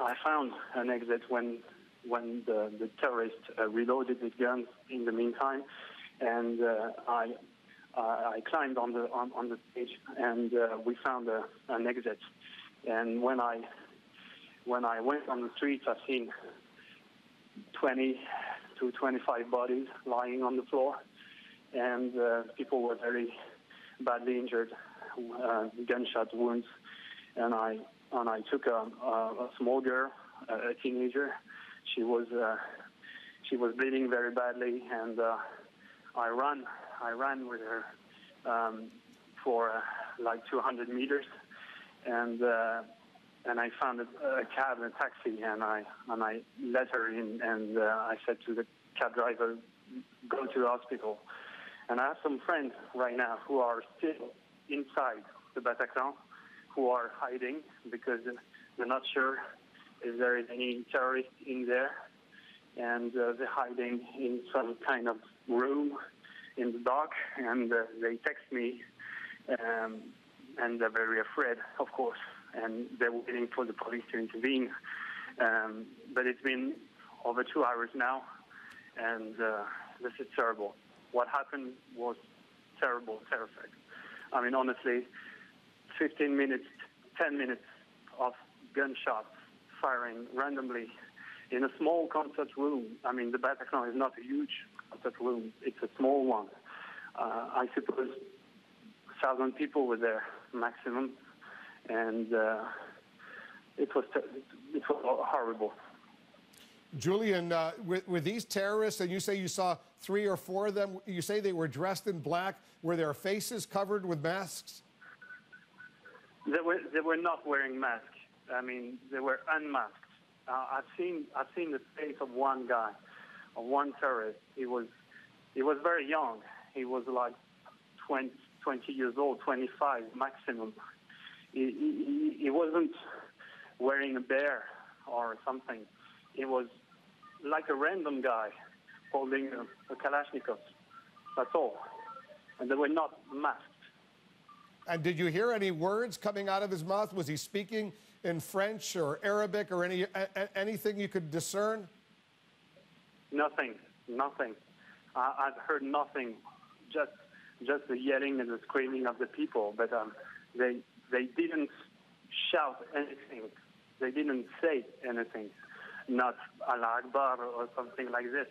I found an exit when the terrorists reloaded the guns in the meantime, and I climbed on the stage, and we found an exit. And when I went on the streets, I've seen 20 to 25 bodies lying on the floor, and people were very badly injured, gunshot wounds. And I took a small girl, a teenager. She was bleeding very badly, and I ran with her for like 200 meters, and I found a cab, a taxi, and I let her in, and I said to the cab driver, "Go to the hospital." And I have some friends right now who are still inside the Bataclan, who are hiding because they're not sure if there is any terrorist in there, and they're hiding in some kind of room in the dark, and they text me, and they're very afraid, of course, and they're waiting for the police to intervene. But it's been over 2 hours now, and this is terrible. What happened was terrible, terrific. I mean, honestly, 15 minutes, 10 minutes of gunshots firing randomly in a small concert room. I mean, the Bataclan is not a huge concert room. It's a small one. I suppose 1,000 people were there maximum, and it was horrible. Julian, were these terrorists, and you say you saw 3 or 4 of them, you say they were dressed in black, were their faces covered with masks? They were not wearing masks. I mean, they were unmasked. I've seen the face of one guy, of one terrorist. He was very young. He was like 20 years old, 25 maximum. He wasn't wearing a bear or something. He was like a random guy holding a Kalashnikov. That's all. And they were not masked. And did you hear any words coming out of his mouth? Was he speaking in French or Arabic or anything you could discern? Nothing. I've heard nothing. Just the yelling and the screaming of the people. But they didn't shout anything. They didn't say anything. Not Allah Akbar or something like this.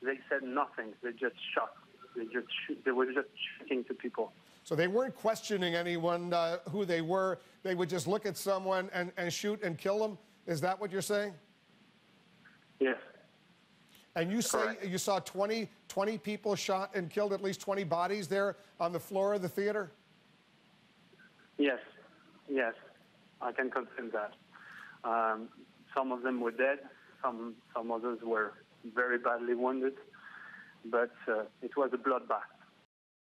They said nothing. They just shot. They were just shooting to people. So they weren't questioning anyone who they were. They would just look at someone and shoot and kill them. Is that what you're saying? Yes. And you say Correct. You saw 20 people shot and killed, at least 20 bodies there on the floor of the theater? Yes. I can confirm that. Some of them were dead. Some others were very badly wounded. But it was a bloodbath.